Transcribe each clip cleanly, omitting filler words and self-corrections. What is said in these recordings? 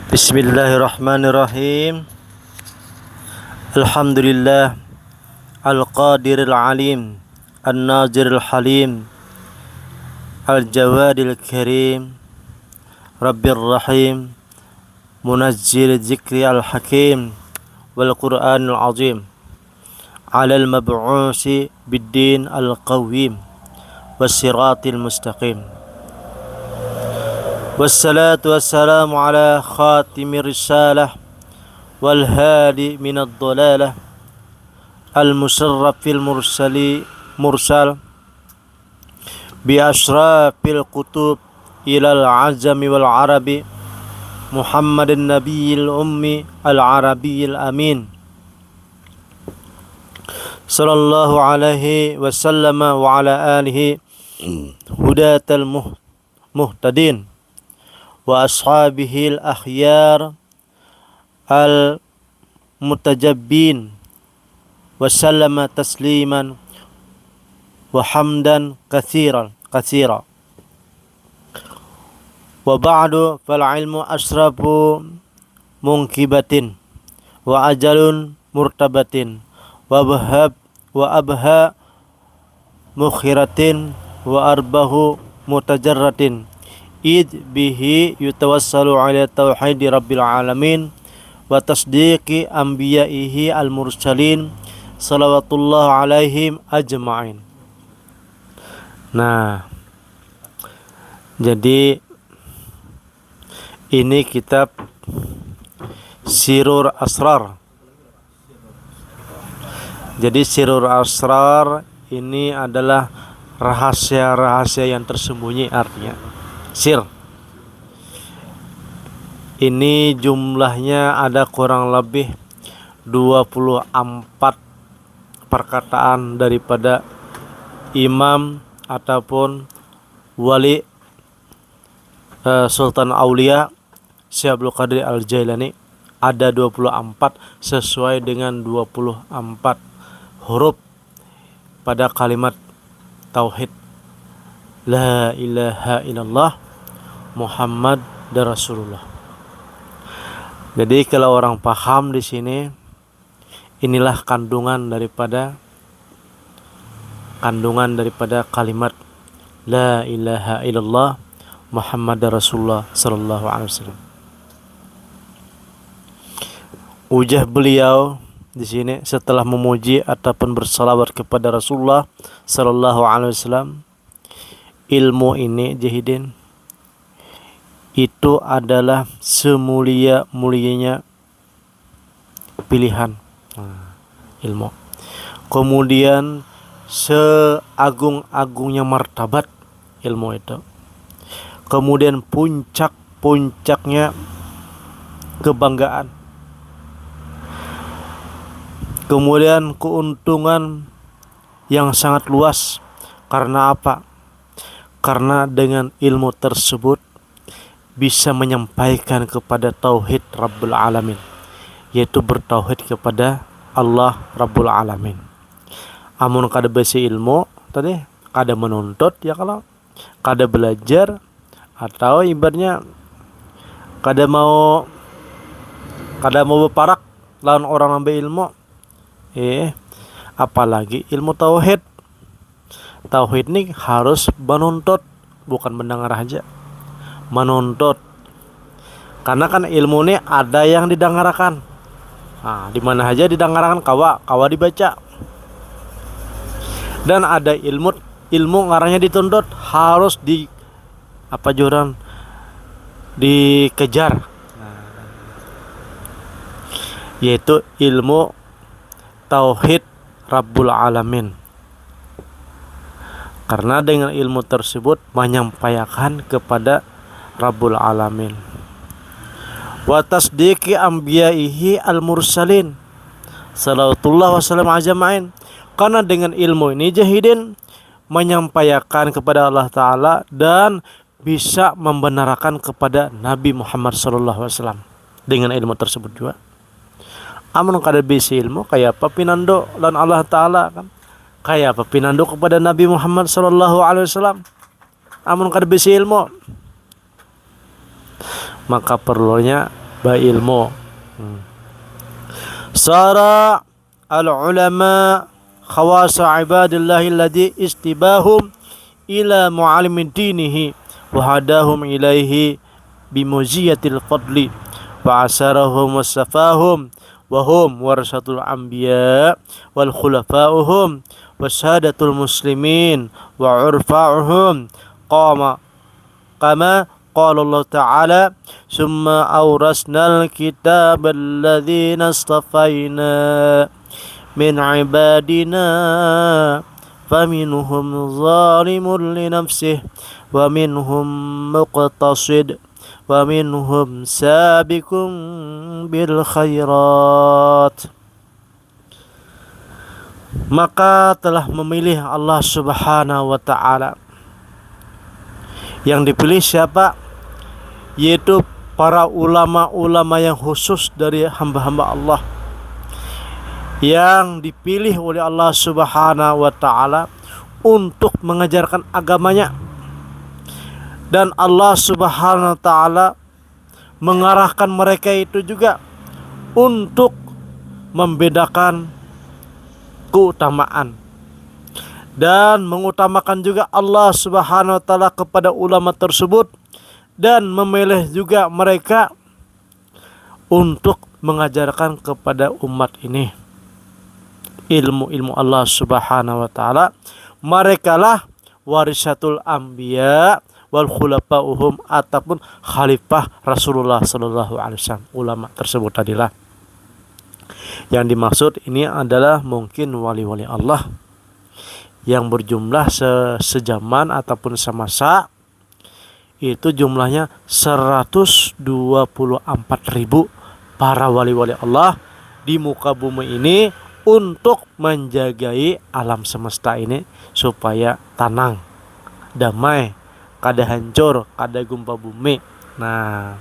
Bismillahirrahmanirrahim. Alhamdulillah Al-Qadiril Alim An-Naziril Halim Al-Jawadil Karim Rabbir Rahim Munazzil Zikri Al-Hakim Wal Qur'anil Azim Alal Mab'usi Biddin Al-Qawim Wassiratil Mustaqim. Wassalatu wassalamu ala khatimir risalah wal hadi minad dhalalah al musarrafil mursal bi ashrafil kutub ilal azami wal arabi Muhammadin nabiyil ummi al arabiyil amin sallallahu alaihi wasallama wa ala alihi hudatal muhtadin wa ashabihil akhyar al mutajabbin wa sallama tasliman wa hamdan katsira wa ba'du fal ilmu asrafu munkibatin wa ajalun murtabatin wa abha mukhiratin wa arbahu mutajarratin id bihi yutawassalu ala tauhidi rabbil alamin wa tasdiqi anbiya'ihi al-mursalin salawatullah alaihim ajma'in. Nah, jadi ini kitab Sirur Asrar. Jadi Sirur Asrar ini adalah rahasia-rahasia yang tersembunyi, artinya sir. Ini jumlahnya ada kurang lebih 24 perkataan daripada imam ataupun wali Sultan Aulia Syekh Abdul Qadir Al-Jailani. Ada 24 sesuai dengan 24 huruf pada kalimat tauhid la ilaha illallah Muhammad dan Rasulullah. Jadi kalau orang paham di sini, inilah kandungan daripada kalimat la ilaha illallah Muhammad dan Rasulullah sallallahu alaihi wasallam. Ujah beliau di sini setelah memuji ataupun bersalawat kepada Rasulullah sallallahu alaihi wasallam, ilmu ini jahidin itu adalah semulia-mulianya pilihan ilmu. Kemudian seagung-agungnya martabat ilmu itu. Kemudian puncak-puncaknya kebanggaan. Kemudian keuntungan yang sangat luas. Karena apa? Karena dengan ilmu tersebut bisa menyampaikan kepada tauhid Rabbul Alamin, yaitu bertauhid kepada Allah Rabbul Alamin. Amun kada besi ilmu tadi, kada menuntut ya, kalau kada belajar atau ibaratnya kada mau berparak lawan orang ambil ilmu, apalagi ilmu tauhid. Tauhid ini harus menuntut, bukan mendengar aja, menuntut. Karena kan ilmu ini ada yang didengarkan. Nah, di mana aja didengarkan kawa dibaca. Dan ada ilmu ngarangnya dituntut, harus dikejar. Yaitu ilmu tauhid Rabbul Alamin. Karena dengan ilmu tersebut menyampaikan kepada Rabbul Alamin. Wa tasdiqi anbiya'ihi al-mursalin salawatullah wassalam ajma'in. Karena dengan ilmu ini jahidin menyampaikan kepada Allah Ta'ala dan bisa membenarkan kepada Nabi Muhammad sallallahu alaihi wasallam dengan ilmu tersebut juga. Amun kada bisa ilmu kayak apa pinando lan Allah Ta'ala kan? Kayak apa pinando kepada Nabi Muhammad sallallahu alaihi wasallam? Amun kada bisa ilmu, maka perlunya Ilmu. Sara al-ulama khawasa ibadillahi alladhi istibahum ila mu'alimin dinihi wa hadahum ilaihi bimuziyatil fadli wa asarahum wasafahum wa hum warasatul anbiya wal khulafa'uhum wasadatul muslimin wa urfa'uhum kama qala Allah ta'ala summa awrasnal kitab alladhina astafaina min ibadina faminhum zalimun li nafsihi wa minhum muqtasid wa minhum sabiqun bil khairat. Maka telah memilih Allah Subhanahu wa ta'ala. Yang dipilih siapa? Yaitu para ulama-ulama yang khusus dari hamba-hamba Allah, yang dipilih oleh Allah Subhanahu wa ta'ala untuk mengajarkan agamanya. Dan Allah Subhanahu wa ta'ala mengarahkan mereka itu juga untuk membedakan keutamaan dan mengutamakan juga Allah Subhanahu wa ta'ala kepada ulama tersebut, dan memilih juga mereka untuk mengajarkan kepada umat ini ilmu-ilmu Allah Subhanahu wa ta'ala. Merekalah warisatul anbiya wal khulafa'uhum, ataupun khalifah Rasulullah sallallahu alaihi wasallam. Ulama tersebut tadilah yang dimaksud ini adalah mungkin wali-wali Allah yang berjumlah sejaman ataupun semasa. Itu jumlahnya 124.000 para wali-wali Allah di muka bumi ini untuk menjagai alam semesta ini supaya tenang, damai, kada hancur, kada gempa bumi. Nah,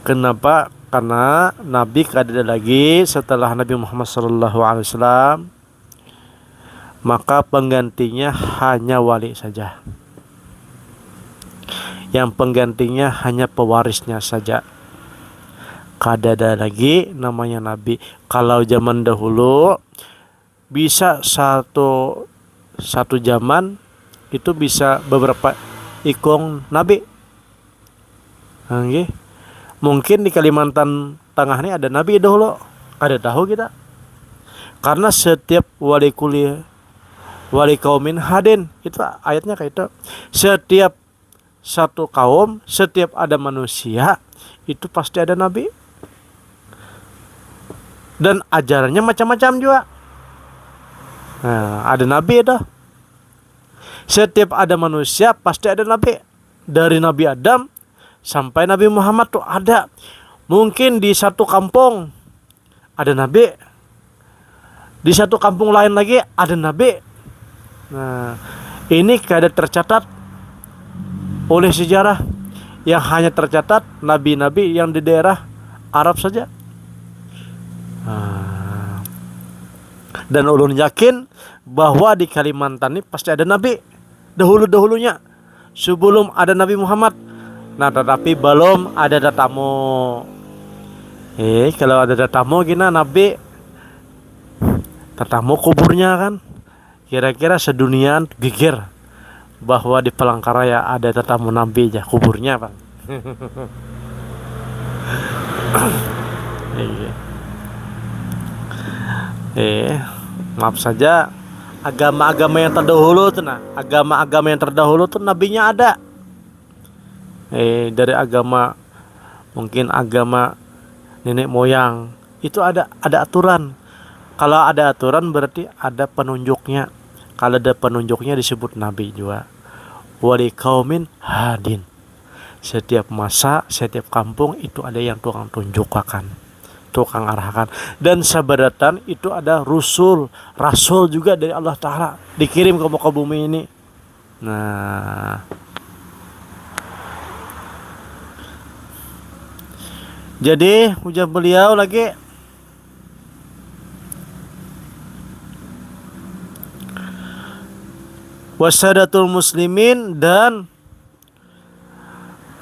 kenapa? Karena Nabi kada ada lagi setelah Nabi Muhammad SAW, maka penggantinya hanya wali saja. Yang penggantinya hanya pewarisnya saja. Kada ada lagi namanya Nabi. Kalau zaman dahulu bisa satu zaman itu bisa beberapa ikong Nabi. Mungkin di Kalimantan Tengah ini ada Nabi dahulu. Kada tahu kita. Karena setiap wali kuliah, wali kaumin hadin, itu ayatnya kayak itu. Setiap satu kaum, setiap ada manusia, itu pasti ada nabi. Dan ajarannya macam-macam juga. Nah, ada nabi itu. Setiap ada manusia pasti ada nabi. Dari Nabi Adam sampai Nabi Muhammad tuh ada. Mungkin di satu kampung ada nabi, di satu kampung lain lagi ada nabi. Nah, ini kada tercatat oleh sejarah. Yang hanya tercatat nabi-nabi yang di daerah Arab saja. Dan ulun yakin bahwa di Kalimantan ini pasti ada nabi dahulu-dahulunya, sebelum ada Nabi Muhammad. Nah, tetapi belum ada tatamu. Kalau ada tatamu gina nabi, tatamu kuburnya kan kira-kira seduniaan geger bahwa di Palangkaraya ada tatamu nabi aja kuburnya, Bang. Maaf saja, agama-agama yang terdahulu tuh, agama-agama yang terdahulu tuh nabinya ada. Dari agama, mungkin agama nenek moyang itu ada aturan. Kalau ada aturan berarti ada penunjuknya. Kalau ada penunjuknya disebut nabi juga. Wali kaumin hadin. Setiap masa, setiap kampung itu ada yang tukang tunjukkan, tukang arahkan. Dan sabadatan itu ada rasul juga dari Allah Ta'ala, dikirim ke muka bumi ini. Nah, jadi ujar beliau lagi, wasadatul muslimin, dan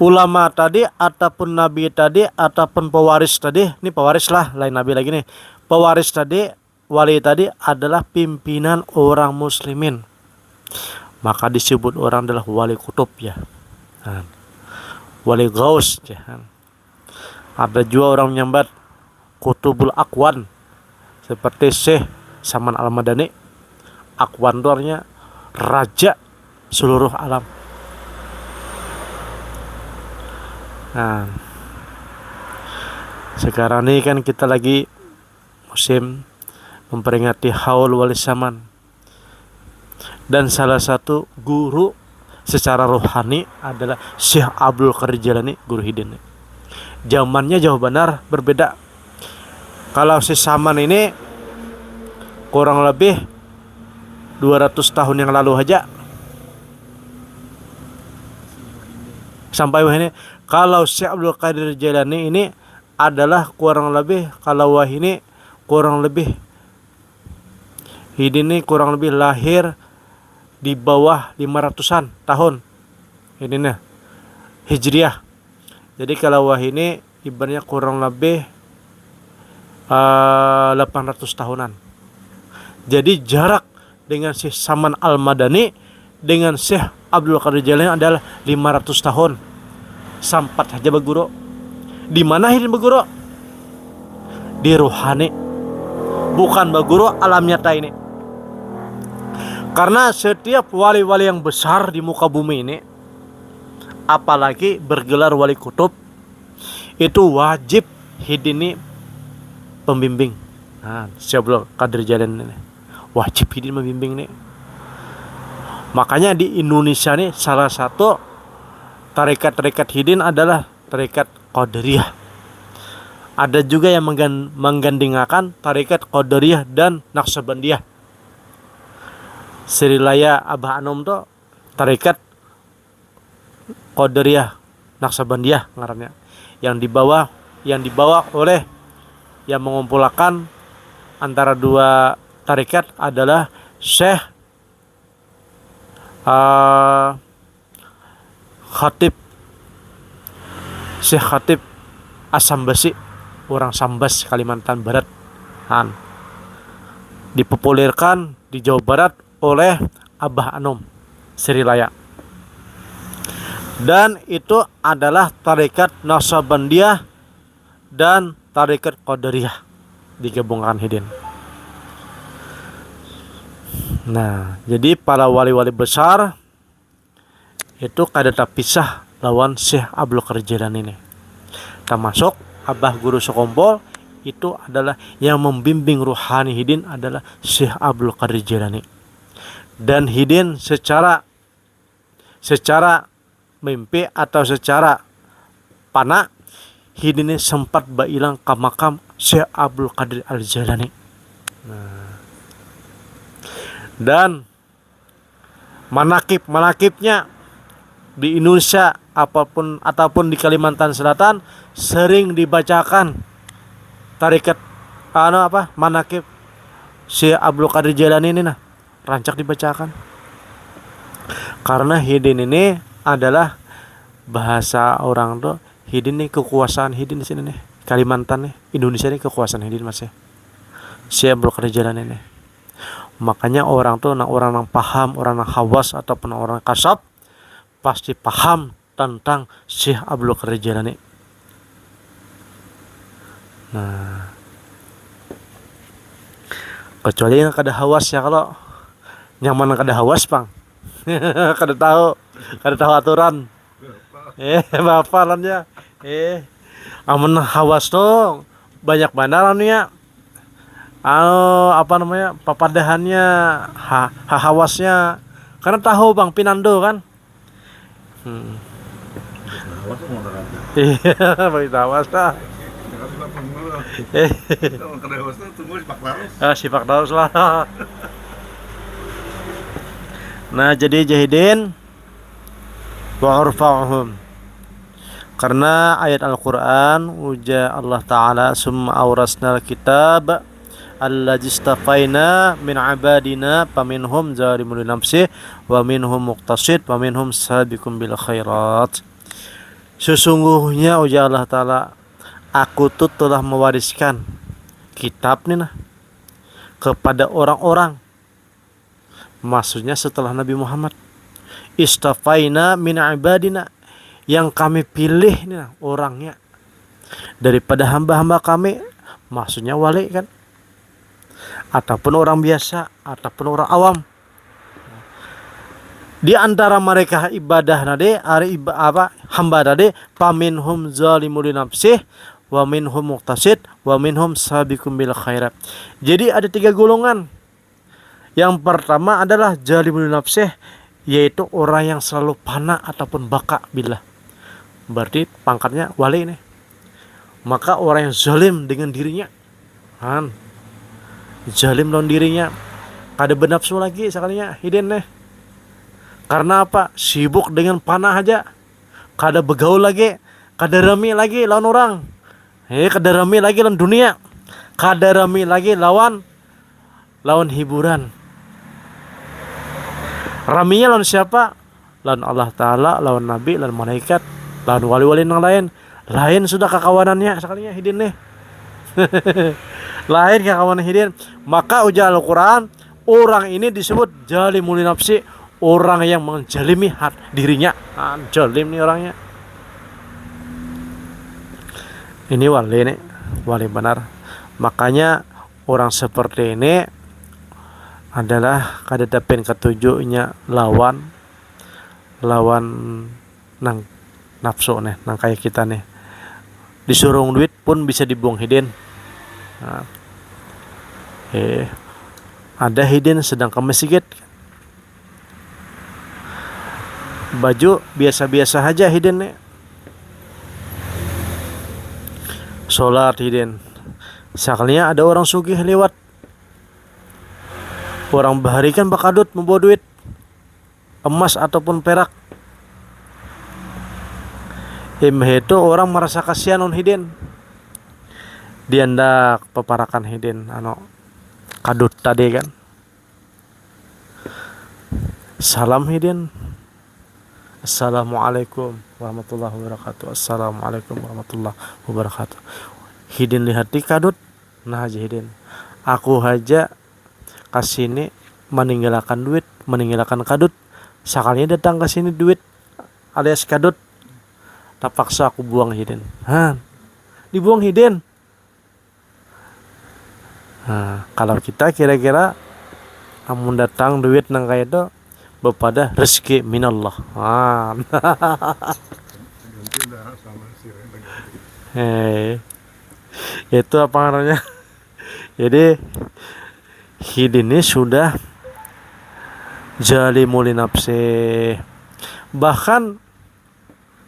ulama tadi ataupun nabi tadi ataupun pewaris tadi, ini pewaris lah, lain nabi lagi nih. Pewaris tadi, wali tadi adalah pimpinan orang muslimin. Maka disebut orang adalah wali kutub ya. Nah, wali gaus ya. Ada juga orang menyambat kutubul akwan seperti Syekh Saman Al-Madani. Akwan itu artinya raja seluruh alam. Nah, sekarang ini kan kita lagi musim memperingati Haul Wali Saman, dan salah satu guru secara rohani adalah Syekh Abdul Qadir Jailani, guru Hidin. Zamannya jauh benar berbeda. Kalau Syekh Saman ini kurang lebih 200 tahun yang lalu aja sampai ini. Kalau Syekh Abdul Qadir Jailani ini adalah kurang lebih, kalau ini kurang lebih Hidin ini kurang lebih lahir di bawah 500-an tahun ini nih Hijriah. Jadi kalau ini ibaratnya kurang lebih 800 tahunan. Jadi jarak dengan Syekh Saman Al-Madani dengan Syekh Abdul Qadir Jailani adalah 500 tahun. Sampat saja berguru. Di mana Hidin berguru? Di rohani. Bukan berguru alam nyata ini. Karena setiap wali-wali yang besar di muka bumi ini, apalagi bergelar wali kutub, itu wajib Hidin ini pembimbing. Nah, Syekh Abdul Qadir Jailani ini wajib Hidin membimbing nih. Makanya di Indonesia nih salah satu tarekat-tarekat Hidin adalah tarekat Qadariyah. Ada juga yang menggandingkan tarekat Qadariyah dan Naqsabandiyah. Srilaya Abah Anom tuh tarekat Qadariyah Naqsabandiyah ngarannya. Yang dibawa oleh yang mengumpulkan antara dua tarekat adalah Syekh Syekh Khatib As-Sambasi, orang Sambas Kalimantan Barat. Dipopulerkan di Jawa Barat oleh Abah Anom Srilaya. Dan itu adalah tarekat Naqsabandiyah dan tarekat Qadariyah digabungkan Hidin. Nah, jadi para wali-wali besar itu kada terpisah lawan Syekh Abdul Qadir Jailani ini. Termasuk Abah Guru Sekompol itu adalah yang membimbing ruhani Hidin adalah Syekh Abdul Qadir Jailani. Dan Hidin secara mimpi atau secara pana Hidin ini sempat bailang ke makam Syekh Abdul Qadir Al-Jailani. Dan manakibnya di Indonesia ataupun di Kalimantan Selatan sering dibacakan tarekat manakib Syekh Abdul Qadir Jailani ini rancak dibacakan. Karena Hidin ini adalah bahasa orang tuh, Hidin nih kekuasaan Hidin di sini nih, Kalimantan nih, Indonesia nih kekuasaan Hidin Mas ya. Syekh Abdul Qadir Jailani nih. Makanya orang tuh orang yang paham, orang yang hawas ataupun orang kasab pasti paham tentang Syekh Abdul Qadir Jailani. Nah, kecuali yang kada hawas ya, kalau nyaman kada hawas Bang. kada tahu aturan. Bapalannya. Amun hawas tuh banyak benar ya. Papadahannya hawasnya karena tahu Bang Pinando kan. Iya, bagi tawas dah. Sifak Darus lah. Nah, jadi jahidin wa urfa'uhum. Karena ayat Al-Qur'an uja Allah Ta'ala summa awrasnal kitab allazi istafaina min ibadina faminhum zalimun li nafsihi wa minhum muqtasid wa minhum sabiqun bil khairat. Sesungguhnya ujar Allah Ta'ala, aku tuh telah mewariskan kitab nih nah kepada orang-orang, maksudnya setelah Nabi Muhammad, istafaina min ibadina, yang kami pilih nih nah, orangnya daripada hamba-hamba kami, maksudnya wali kan, ataupun orang biasa, ataupun orang awam. Di antara mereka ibadah nade hamba nade, paminhum zalimul nafsih wa minhum muqtasid wa minhum sabiqum bil khairat. Jadi ada 3 golongan. Yang pertama adalah zalimul nafsih, yaitu orang yang selalu fana ataupun baka billah. Berarti pangkatnya wali nih. Maka orang yang zalim dengan dirinya, zalim lawan dirinya, kada bernafsu lagi sekalinya hidin nih. Karena apa? Sibuk dengan panah aja, kada begaul lagi, kada rami lagi lawan orang, kada rami lagi lawan dunia, kada rami lagi lawan hiburan. Raminya lawan siapa? Lawan Allah Ta'ala, lawan Nabi, lawan malaikat, lawan wali-wali yang lain sudah kekawanannya sekalinya hidin nih. Lain kekawanan hidin. Maka ujar Al-Quran, orang ini disebut zalimul nafsi, orang yang menjalimi dirinya. Jalim nih orangnya. Ini wali nih, wali benar. Makanya orang seperti ini adalah kada dapen ketujuhnya lawan nang nafsu nih, nang kayak kita nih. Disuruh duit pun bisa dibuang hidin. Ada hidin sedang ke masjid, baju biasa-biasa aja hidin nih, sholat hidin. Sekalinya ada orang sugih lewat, orang bahari kan bakadut membawa duit emas ataupun perak. Itu orang merasa kasihan on hidin, dia ndak peparakan hidin kadut tadi kan. Salam hidin, assalamualaikum warahmatullahi wabarakatuh, assalamualaikum warahmatullahi wabarakatuh. Hidin lihat di kadut, nah aja hidin, aku aja kasini meninggalkan duit, meninggalkan kadut, sekalinya datang ke sini duit alias kadut, terpaksa aku buang hidin. Dibuang hidin. Kalau kita kira-kira amun datang duit nang kayak itu bepada rezeki minallah. Itu apa namanya? Jadi hidin ini sudah zalimul nafsi. Bahkan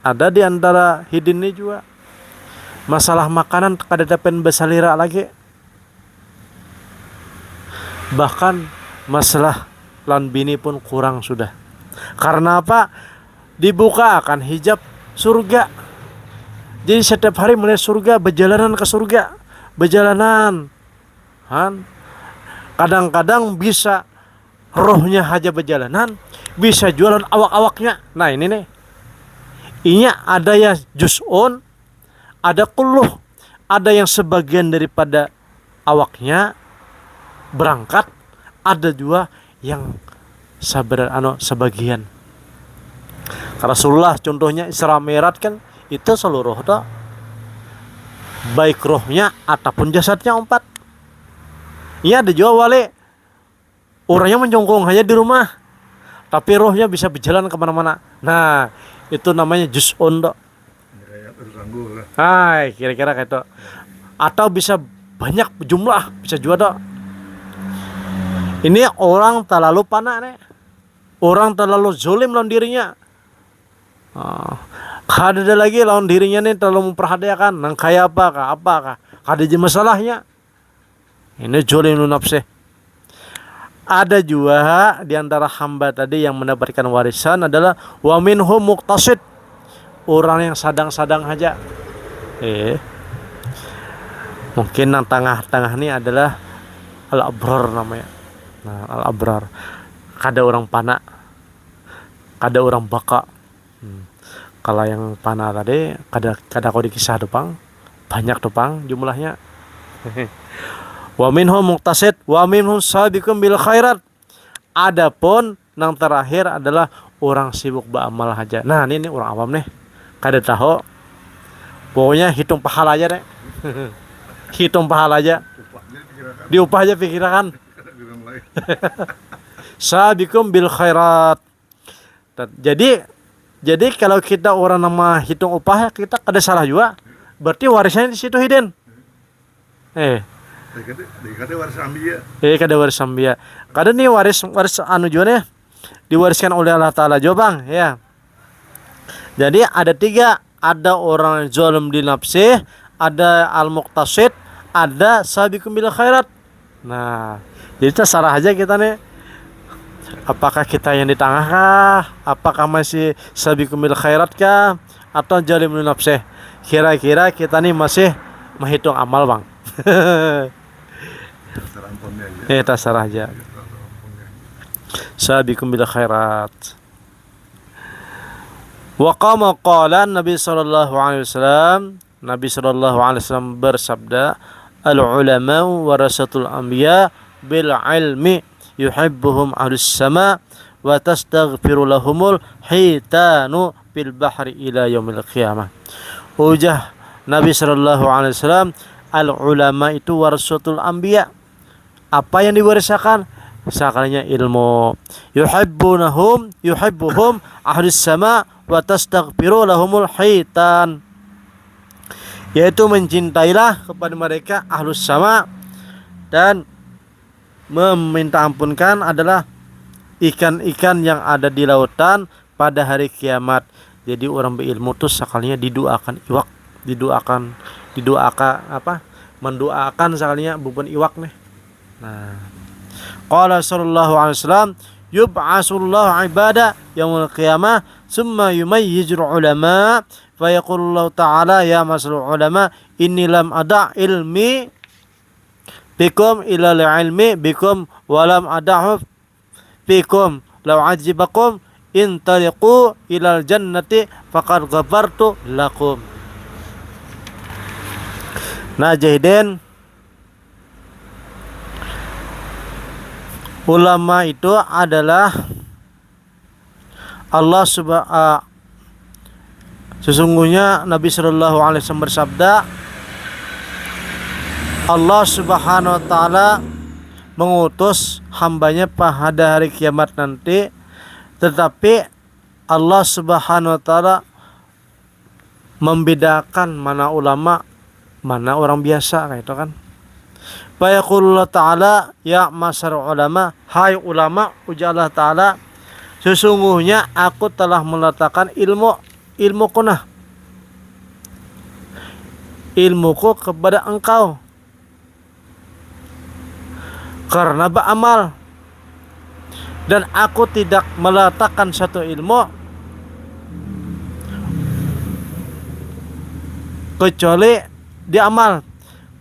ada di antara hidin ini juga masalah makanan kada dapen besalira lagi. Bahkan masalah lan bini pun kurang sudah. Karena apa? Dibuka akan hijab surga. Jadi setiap hari melihat surga, berjalanan ke surga, berjalanan. Kadang-kadang bisa rohnya aja berjalanan, bisa jualan awak-awaknya. Nah ini nih, ini ada yang juz'un, ada kulluh, ada yang sebagian daripada awaknya berangkat, ada juga yang sebagian. Rasulullah contohnya Isra Mi'raj kan itu seluruh dah, baik rohnya ataupun jasadnya 4. Iya ada juga wali, orangnya menjongkong hanya di rumah, tapi rohnya bisa berjalan kemana-mana. Nah itu namanya juz'un dok. Kira-kira kayak itu. Atau bisa banyak jumlah, bisa juga dok. Ini orang terlalu panak nih, orang terlalu zolim lawan dirinya. Kada ada lagi lawan dirinya nih terlalu memperhatikan nang kayak apakah kada ada masalahnya. Ini zolim nafsi. Ada juga di antara hamba tadi yang mendapatkan warisan adalah wa minhum muqtasid, orang yang sadang-sadang aja. Mungkin yang tengah-tengah ini adalah al-abrar namanya. Nah, al-abrar. Kada orang panak, kada orang baka, Kalau yang panah tadi kada kau dikisah dupang banyak dupang jumlahnya. Wa minhum muqtasid wa minhum sabiqun bil khairat. Adapun yang terakhir adalah orang sibuk beramal aja. Nah, ini orang awam nih. Kada tahu. Pokoknya hitung pahala aja deh. Hitung pahala aja. Diupah aja pikiran. Sabiqum bil khairat. Jadi kalau kita orang nama hitung upah kita kada salah juga. Berarti warisnya di situ hidden. Kada waris ambia. Kada waris ambia. Kada nih waris anu juga nih diwariskan oleh Allah Ta'ala juga bang ya. Jadi ada 3. Ada orang zalim di nafsi, ada al-muqtasid, ada sabiqum bil khairat. Nah, jadi terserah aja kita nih. Apakah kita yang di tengah kah? Apakah masih sabiqum bil khairat kah? Atau zalim di nafsi? Kira-kira kita nih masih menghitung amal bang. Terserah aja. Sabiqum bil khairat. Wa qala Nabi sallallahu alaihi wasallam, Nabi sallallahu alaihi wasallam bersabda, al ulama warasatul anbiya bil ilmi yuhibbuhum ahlus sama wa tastaghfiru lahumul hitanu bil bahri ila yaumil qiyamah. Ujah Nabi sallallahu alaihi wasallam, al ulama itu warasatul anbiya. Apa yang diwariskan? Sekalinya ilmu. Yuhibbuhum ahlus sama wa tastaghfiru lahumul hitan. Yaitu mencintailah kepada mereka ahlus sama dan meminta ampunkan adalah ikan-ikan yang ada di lautan pada hari kiamat. Jadi orang berilmu tuh sekalinya didoakan iwak, mendoakan sekalinya bubun iwak nih. Nah, qala sallallahu alaihi wasallam, yub'asullahu ibada yaumul qiyamah summa yumayyizul ulama fa yaqulullahu ta'ala ya masalul ulama inni lam ada ilmi bikum ila ilmi bikum walam adahu bikum law ajibakum in tariqu ilal jannati faqad ghafartu lakum. Nah, jahidin ulama itu adalah Allah sesungguhnya Nabi sallallahu alaihi wasallam bersabda, Allah Subhanahu wa taala mengutus hambanya pada hari kiamat nanti, tetapi Allah Subhanahu wa taala membedakan mana ulama, mana orang biasa kayak itu kan. Fa yaqulullah ta'ala ya masar ulama, hai ulama, ujar Allah Ta'ala, sesungguhnya aku telah meletakkan ilmuku kepada engkau karena beramal, dan aku tidak meletakkan satu ilmu kecuali diamal.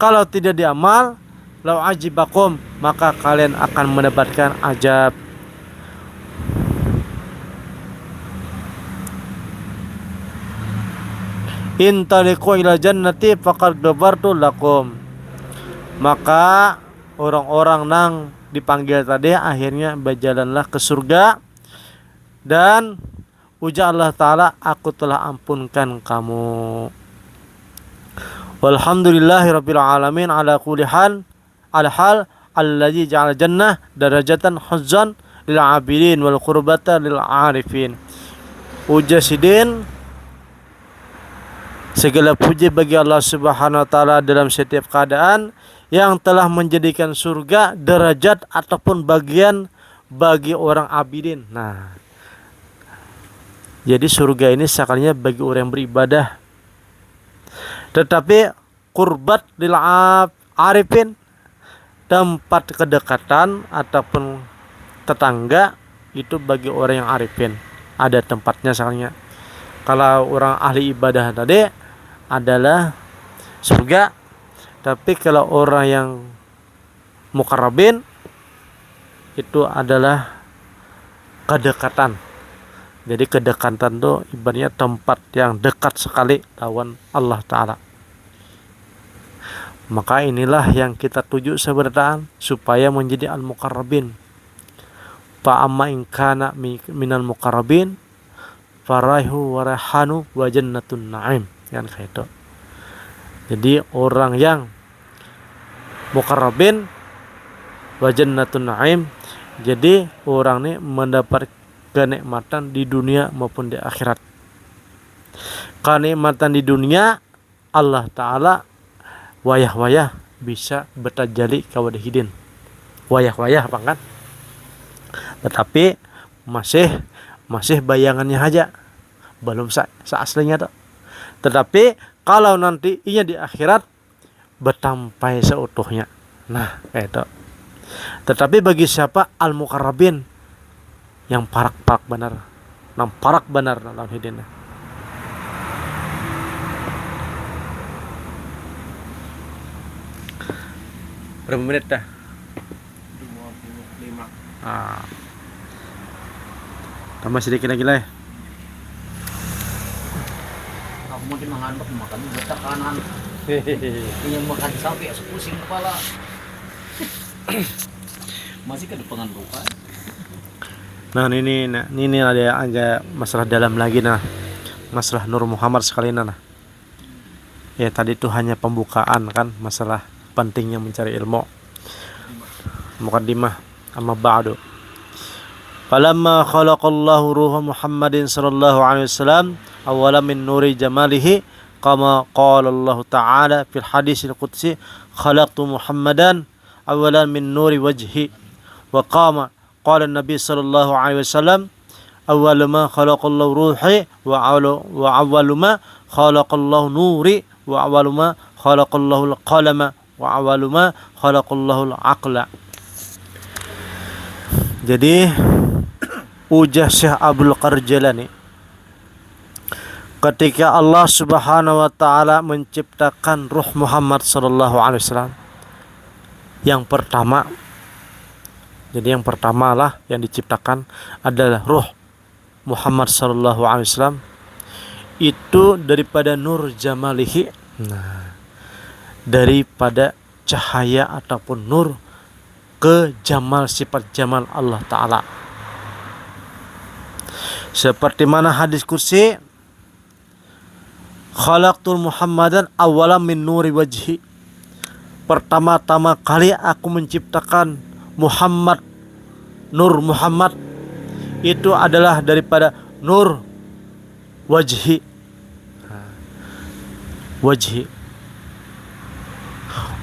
Kalau tidak diamal, lau ajibakum, maka kalian akan mendapatkan ajab. In taliqu ila jannati faqad ghafartu lakum. Maka orang-orang nang dipanggil tadi akhirnya berjalanlah ke surga, dan ujar Allah Ta'ala, aku telah ampunkan kamu. Walhamdulillahirabbil alamin ala kulli hal al-hal alladzi ja'al jannah darajatan huzzan lil 'abidin wal qurbata lil 'arifin. Ujasidin, segala puji bagi Allah Subhanahu wa taala dalam setiap keadaan yang telah menjadikan surga derajat ataupun bagian bagi orang abidin. Nah, jadi surga ini sekalinya bagi orang yang beribadah. Tetapi qurbat lil arifin, tempat kedekatan ataupun tetangga itu bagi orang yang arifin, ada tempatnya sekalinya. Kalau orang ahli ibadah tadi adalah surga, tapi kalau orang yang muqarrabin itu adalah kedekatan Jadi kedekatan itu ibaratnya tempat yang dekat sekali lawan Allah Ta'ala. Maka inilah yang kita tuju sebenarnya supaya menjadi al-muqarrabin. Fa amma in kana minal muqarrabin faraihu wa rahanu wa jannatun na'im. Kan kayak itu. Jadi orang yang muqarrabin wa jannatun na'im, jadi orang ini mendapat kenikmatan di dunia maupun di akhirat. Kenikmatan di dunia Allah Ta'ala wayah-wayah bisa bertajali kawadahidin. Wayah-wayah apa kan? Tetapi masih bayangannya aja. Belum aslinya tuh. Tetapi kalau nanti inya di akhirat bertampai seutuhnya. Nah, kayak itu. Tetapi bagi siapa al-muqarrabin yang parak benar, parak benar dalam hidupnya. Berapa menit dah? 25. Tambah sedikit lagi lah. Aku mungkin mengandung makan letak kanan. Yang makan sampai pusing kepala. Masih ke depan lupa. Nah ini ada agak masalah dalam lagi masalah Nur Muhammad sekalian Ya tadi itu hanya pembukaan kan masalah pentingnya mencari ilmu. Muqaddimah amma ba'du. Falamma khalaqallahu ruha Muhammadin sallallahu alaihi wasallam awala min nuri jamalihi kama qala Allah Ta'ala fil hadisil qudsi khalaqtu Muhammadan awalan min nuri wajhi wa qama qala Nabi sallallahu alaihi wasallam awwalu ma khalaqallahu ruhi wa awwalu ma khalaqallahu nuri wa awwalu ma khalaqallahu al-qalama wa awwalu ma khalaqallahu al-aqla. Jadi ujah Syekh Abdul Qarjalani, ketika Allah Subhanahu wa taala menciptakan ruh Muhammad sallallahu alaihi wasallam yang pertama, jadi yang pertama lah yang diciptakan adalah ruh Muhammad sallallahu alaihi wasallam itu daripada nur jamalihi, daripada cahaya ataupun nur ke jamal, sifat jamal Allah Ta'ala. Seperti mana hadis kursi, khalaqtul Muhammadan awalam min nuri wajhi, pertama-tama kali aku menciptakan Muhammad, nur Muhammad itu adalah daripada nur wajhi.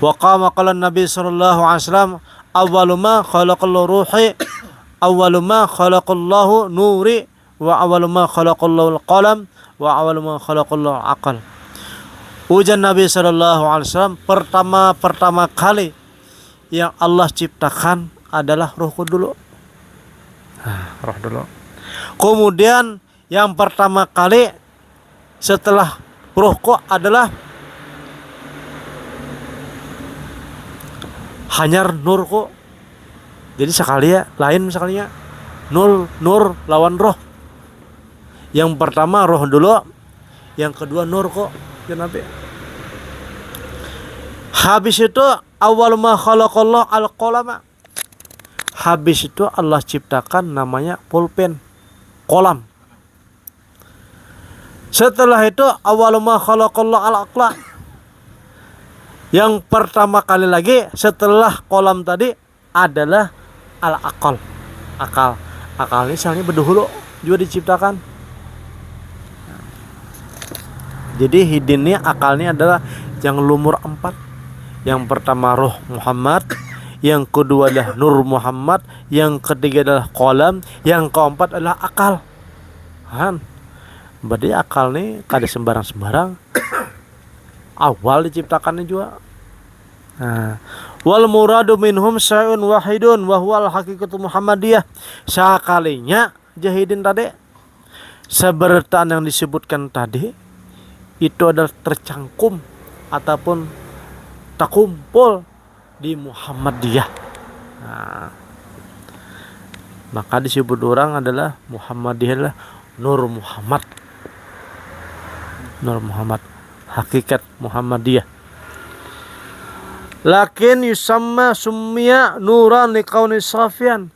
Wa qama qala Nabi sallallahu alaihi wasallam awwalu ma khalaqallahu ruhi awwalu ma khalaqallahu nuri wa awwalu ma khalaqallahu al-qalam wa awwalu ma khalaqallahu aqal. Ujar Nabi sallallahu alaihi wasallam, pertama kali yang Allah ciptakan adalah rohku dulu. Roh dulu. Kemudian yang pertama kali setelah rohku adalah hanyar nurku. Jadi sekali ya, lain sekalinya nur lawan roh. Yang pertama roh dulu, yang kedua nur kok. Nabi. Habis itu awal ma khalaqallahu al-qalama. Habis itu Allah ciptakan namanya pulpen, kolam. Setelah itu awal ma khalaqallahu al-aqla. Yang pertama kali lagi setelah kolam tadi adalah al-aqal. Akal ini soalnya berdahulu juga diciptakan. Jadi hidinnya, akalnya adalah yang lumur 4. Yang pertama roh Muhammad, yang kedua adalah nur Muhammad, yang ketiga adalah kolam, yang keempat adalah akal. Berarti akal nih kada sembarang-sembarang. Awal diciptakannya juga. Wal muradu minhum syai'un wahidun wa huwal haqiqatu Muhammadiyah. Sekalinya jahidin tadi sebertaan yang disebutkan tadi itu adalah tercangkum ataupun terkumpul di Muhammadiyah. Maka disebut orang adalah Muhammadiyah adalah Nur Muhammad. Nur Muhammad, hakikat Muhammadiyah. Lakin yusamma summiya nuran liqauni safian.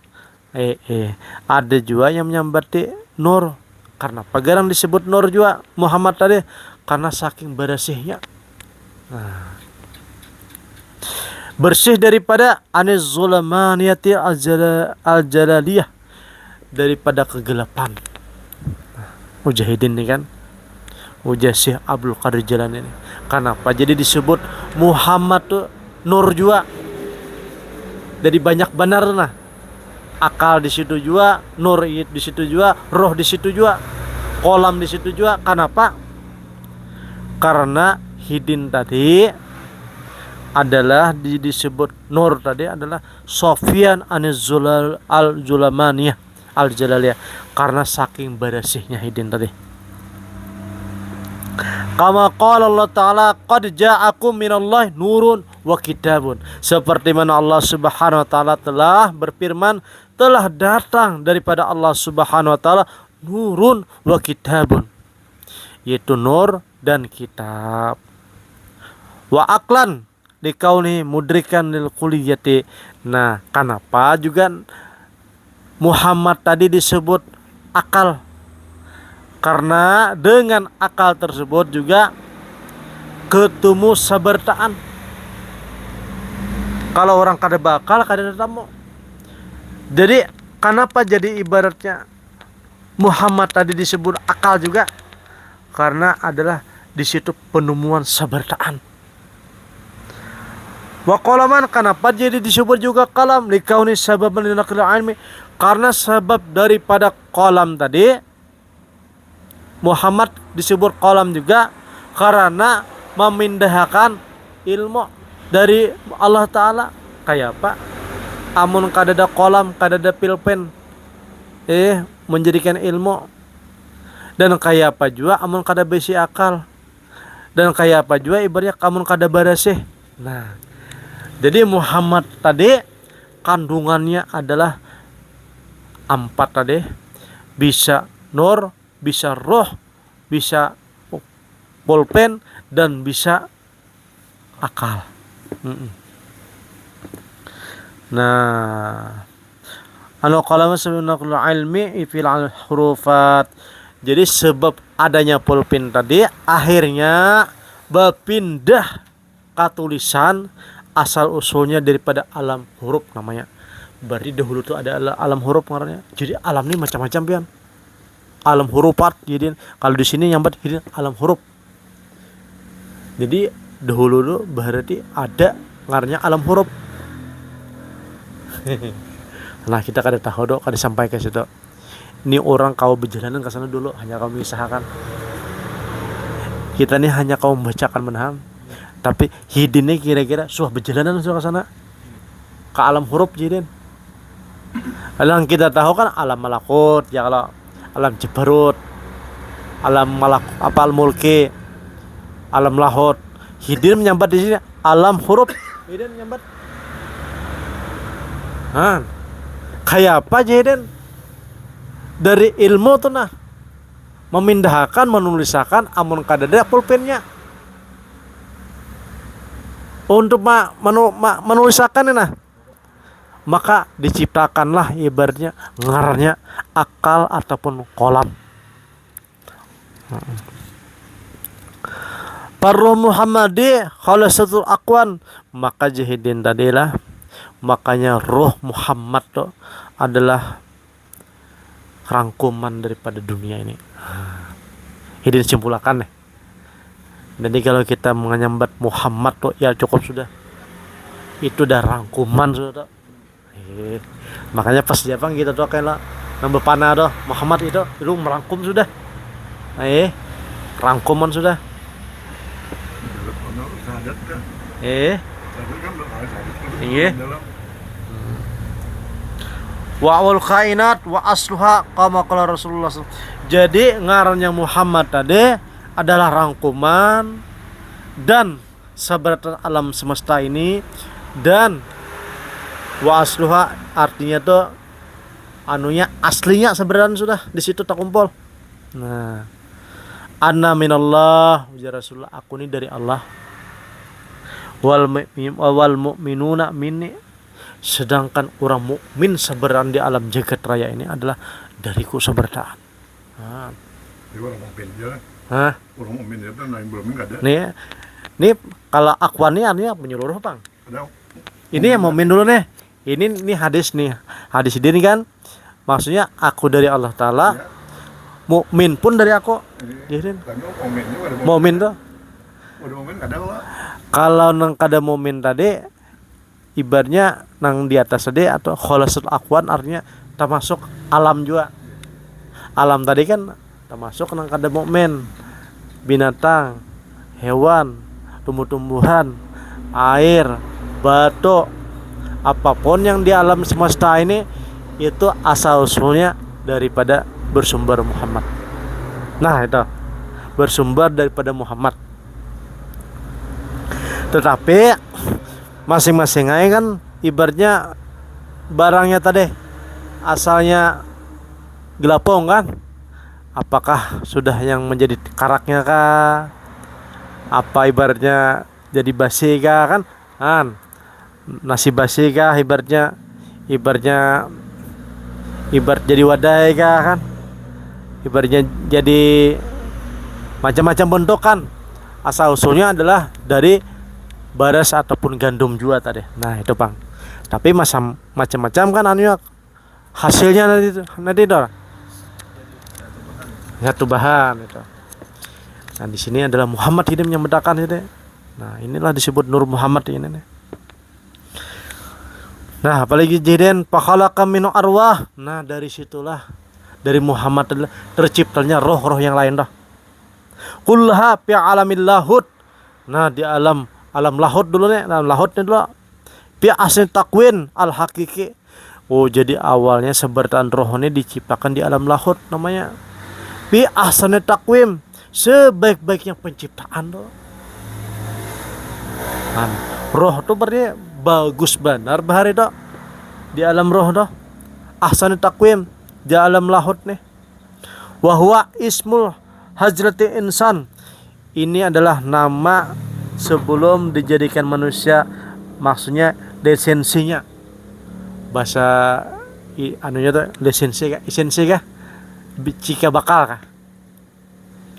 Ada juga yang menyambati nur karena pagarang disebut nur juga Muhammad tadi karena saking bersihnya. Bersih daripada aniz zulamaniyati al-jalaliyah, daripada kegelapan. Mujahidin ini kan, Syekh Abdul Qadir Jailani ini. Kenapa jadi disebut Muhammad tuh nur juga? Dari banyak benar nah. Akal di situ juga, nur di situ juga, roh di situ juga, kolam di situ juga. Kenapa? Karena hidin tadi adalah disebut nur tadi adalah Sofyan Anizulal al-Julamaniyah al-Jalaliyah, karena saking bersihnya hidin tadi. Kama qala Allah Ta'ala qad ja'akum minallahi nurun wa kitabun, seperti mana Allah Subhanahu wa taala telah berfirman, telah datang daripada Allah Subhanahu wa taala nurun wa kitabun, yaitu nur dan kitab. Wa aqlan dikauni mudrikan lil kulliyati. Nah, kenapa juga Muhammad tadi disebut akal? Karena dengan akal tersebut juga ketemu sabertaan. Kalau orang kada bakal kada tamu. Jadi kenapa jadi ibaratnya Muhammad tadi disebut akal juga? Karena adalah di situ penemuan sabertaan. Wa qalaman, kenapa jadi disebut juga kalam? Likauni sababan linaqil ilmi, karena sebab daripada qalam tadi Muhammad disebut qalam juga karena memindahkan ilmu dari Allah Ta'ala. Kayak apa? Amun kadada qalam, kadada pilpen menjadikan ilmu. Dan kayak apa juga amun kada besi akal. Dan kayak apa juga ibaratnya amun kada barasih. Nah, jadi Muhammad tadi kandungannya adalah 4 tadi. Bisa nur, bisa roh, bisa pulpen, dan bisa akal. Nah, qalam sunnahul ilmi fil hurufat. Jadi sebab adanya pulpen tadi akhirnya berpindah ke tulisan, asal usulnya daripada alam huruf namanya. Berarti dahulu tuh ada alam huruf namanya. Jadi alam ini macam-macam pian. Alam hurufat, jadi kalau di sini nyambat jadi alam huruf. Jadi dahulu tuh berarti ada ngaranya alam huruf. Nah, kita kada tahu dok, kada sampai ke situ. Ini orang kau berjalanan ke sana dulu, hanya kau mengisahkan. Kita ini hanya kau membacakan menaham. Tapi hidinnya kira-kira suah berjalanan sudah ke sana, ke alam huruf jidin. Yang kita tahu kan alam malakut, ya kalau alam Jabarut, alam al-mulki, alam lahut. Hidin menyambat di sini alam huruf. Hidin menyambat. Kayak apa Hidin? Dari ilmu tuh nah, memindahkan, menulisakan amun kadada pulpennya. Untuk menulisakan nah, maka diciptakanlah ibaratnya ngaranya akal ataupun kolam. Parruh Muhammadi khalasatul aqwan, maka jihidin tadilah, makanya roh Muhammad tuh adalah rangkuman daripada dunia ini. Hidin simpulakan nih. Jadi kalau kita menyambat Muhammad tuh ya cukup sudah. Itu udah rangkuman sudah. Makanya pas Jepang kita tuh kayak nambah panah doh Muhammad itu merangkum sudah. Rangkuman sudah. Wa awal kainat wa asluha kama qala Rasulullah. Jadi ngarannya Muhammad tadi adalah rangkuman dan sabaratan alam semesta ini, dan wa asluha artinya tuh anunya aslinya sebenarnya sudah di situ terkumpul. Nah, anna minallah, ujar Rasulullah, aku ini dari Allah. Wal mu'minuna minni, sedangkan orang mukmin sebenarnya di alam jagat raya ini adalah dariku seberdaan. Nah. Jadi orang mukmin aja. Hah? Orang mukmin itu yang belum nggak ada. Nih kalau akwan ini artinya menyeluruh, Bang. Ada. Ini yang mukmin dulu nih. Ini hadis nih. Hadis ini kan maksudnya aku dari Allah Taala. Ya. Mukmin pun dari aku. Jadi mukmin tuh. Udah mukmin ada lah. Kalau nang kada mukmin tadi ibaratnya nang di atas tadi atau kholasul akwan artinya termasuk alam juga. Alam tadi kan termasuk nang kada mukmin, binatang, hewan, tumbuh-tumbuhan, air, batu, apapun yang di alam semesta ini itu asal usulnya daripada bersumber Muhammad. Nah itu bersumber daripada Muhammad. Tetapi masing-masing aja kan ibaratnya barangnya tadi asalnya gelapong kan, apakah sudah yang menjadi karaknya kah, apa ibaratnya jadi basi kah kan, nasi basi kah ibarat jadi wadai kah kan, ibaratnya jadi macam-macam bentuk kan, asal usulnya adalah dari beras ataupun gandum juga tadi. Nah itu Bang. Tapi macam-macam kan anunya hasilnya nanti itu satu bahan itu. Nah di sini adalah Muhammad ini menyembadkan itu. Nah inilah disebut Nur Muhammad ini nih. Nah apalagi jadian pakhalaqam min arwah. Nah dari situlah dari Muhammad adalah terciptanya roh-roh yang lain dah. Kulha fi alamil lahud. Nah di alam lahud dulu nih, alam lahudnya dulu. Fi asli takwin al hakiki. Oh jadi awalnya seberdaan roh ini diciptakan di alam lahud namanya. Fi ahsani takwim, sebaik-baiknya penciptaan tuh. Roh tuh berarti bagus benar bahari tuh di alam roh tuh. Ahsani takwim di alam lahud nih. Wa huwa ismul hajrati insan. Ini adalah nama sebelum dijadikan manusia, maksudnya desensinya. Bahasa anunya tuh desensi kah? Esensi kah? Cika bakal kah?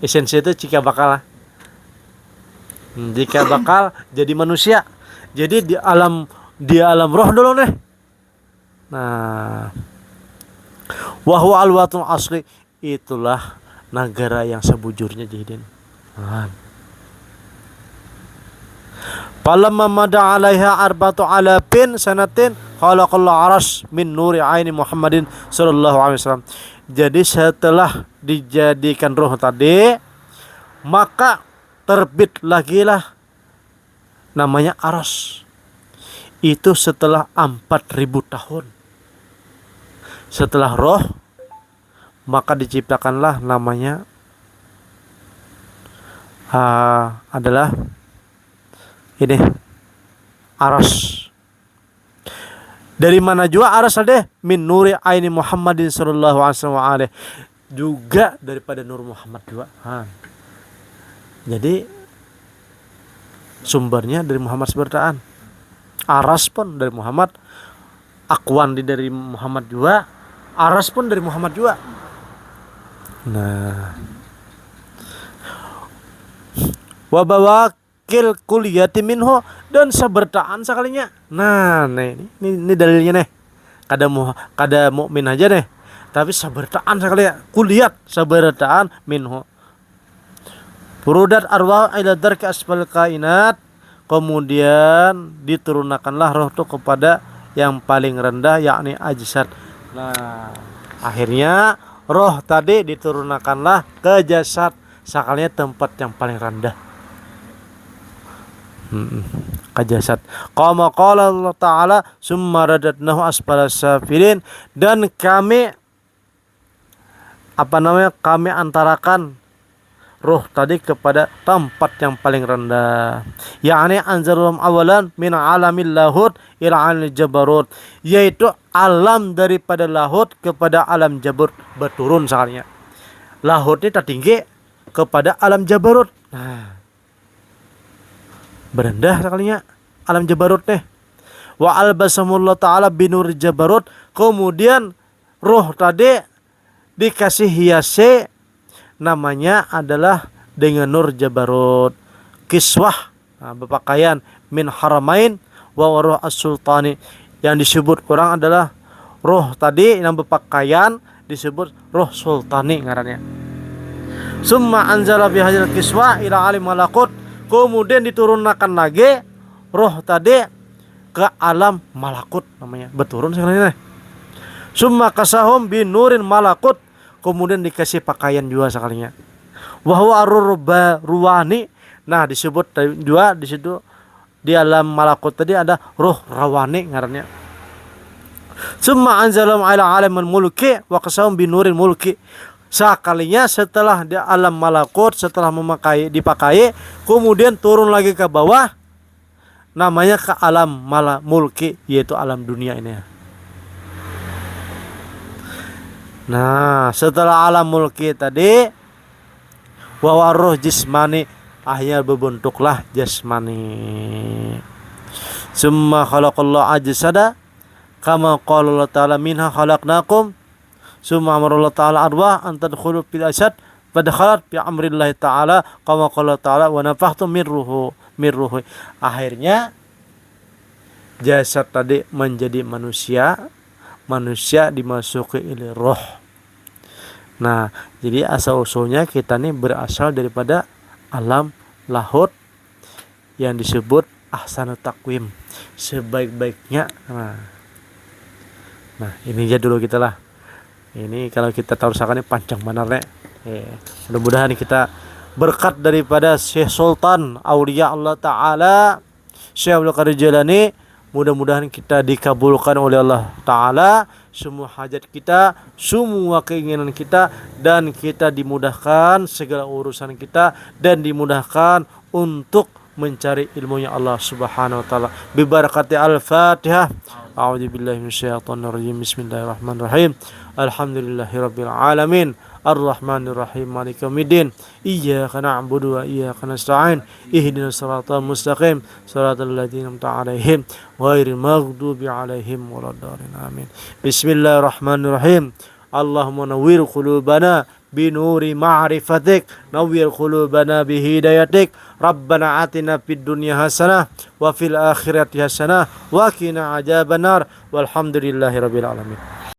Esensi itu cika bakal. Jika bakal jadi manusia. Jadi di alam roh dulu nih. Nah, wahwa alwatul asli, itulah negara yang sebujurnya jadiin. Falamma mada 'alaiha arba'atu alafin sanatin khalaqallahu aras min nuri aini Muhammadin sallallahu alaihi wasallam. Jadi setelah dijadikan roh tadi, maka terbit lagi lah namanya aras. Itu setelah 4000 tahun. Setelah roh, maka diciptakanlah namanya adalah ini aras. Dari mana juga aras ada? Min nuri aini Muhammadin sallallahu alaihi wasallam. Juga daripada Nur Muhammad juga. Jadi sumbernya dari Muhammad seberdaan. Aras pun dari Muhammad. Akwan dari Muhammad juga. Aras pun dari Muhammad juga. Nah, wabawakil kuliyati minhu, dan seberdaan sekalinya. Nah, ini dalilnya nih. Kada mukmin aja nih, tapi seberdaan sekalinya. Kuliyat seberdaan minhu. Furudat arwah ila darki asfal kainat, kemudian diturunkanlah roh itu kepada yang paling rendah, yakni ajsad. Nah, akhirnya roh tadi diturunkanlah ke jasad, sekalinya tempat yang paling rendah. Ke jasad. Qala Allah Ta'ala summa radadnahu asfala safilin, dan kami kami antarakan roh tadi kepada tempat yang paling rendah, yakni anzalum awalan min alamil lahud ila alamil jabarut, yaitu alam daripada lahud kepada alam jabarut, berturun sekalinya. lahutnya tertinggi kepada alam jabarut. Nah, berendah sekalinya alam jabarut teh. Wa albasamullah ta'ala binur jabarut. Kemudian roh tadi dikasih hiase, namanya adalah dengan nur jabarut. Kiswah, nah, berpakaian min haramain wa waruh as-sultani. Yang disebut orang adalah roh tadi yang berpakaian disebut roh sultani ngarannya. Summa anzala fi hadzal kiswa ila alim malakut. Kemudian diturunkan lagi roh tadi ke alam malakut, namanya berturun sekarang. Summa kasahum binurin malakut. Kemudian dikasih pakaian juga sekalinya. Wa huwa ar-ruba ruwani. Nah, disebut juga di situ di alam malakut tadi ada roh rawani ngarannya. Summa anzalam ala alamul mulki wa kasahum binurin mulki. Sekalinya setelah di alam malakut, setelah dipakai, kemudian turun lagi ke bawah, namanya ke alam mulki, yaitu alam dunia ini. Nah, setelah alam mulki tadi, wawaruh jismani, akhirnya berbentuklah jasmani. Summa khalaqallahu ajsada kama qala Allah ta'ala minha khalaqnakum. Summa amarallahu ta'ala arwah an tadkhulu fil asad fadkhalat bi amrillahi ta'ala kama qala ta'ala wa nafakhtu min ruhi. Akhirnya jasad tadi menjadi manusia dimasuki oleh roh. Nah, jadi asal usulnya kita nih berasal daripada alam lahut yang disebut ahsanut taqwim, sebaik-baiknya. Nah, ini aja dulu kita lah. Ini kalau kita tarusakan ini panjang benar nek. Mudah-mudahan kita berkat daripada Syekh Sultan Aulia Allah Ta'ala Syekh Abdul Qadir Jailani, mudah-mudahan kita dikabulkan oleh Allah Ta'ala semua hajat kita, semua keinginan kita, dan kita dimudahkan segala urusan kita, dan dimudahkan untuk mencari ilmunya Allah Subhanahu wa taala. Bi barakati Al-Fatihah. A'udzubillahi minasyaitonir rajim. Bismillahirrahmanirrahim. Alhamdulillahirabbil alamin. Ar-Rahmanir-Rahim. Maliki yaumiddin. Iyyaka na'budu wa iyyaka nasta'in. Ihdinas siratal mustaqim. Siratal ladzina an'amta 'alaihim ghairil maghdubi 'alaihim waladdallin. Amin. Bismillahirrahmanirrahim. Allahumma nawwir qulubana binuri ma'rifatik, nawwir qulubana bihidayatik. Rabbana atina fid dunya hasanah wa fil akhirati hasanah wa qina adzabannar. Walhamdulillahirabbil alamin.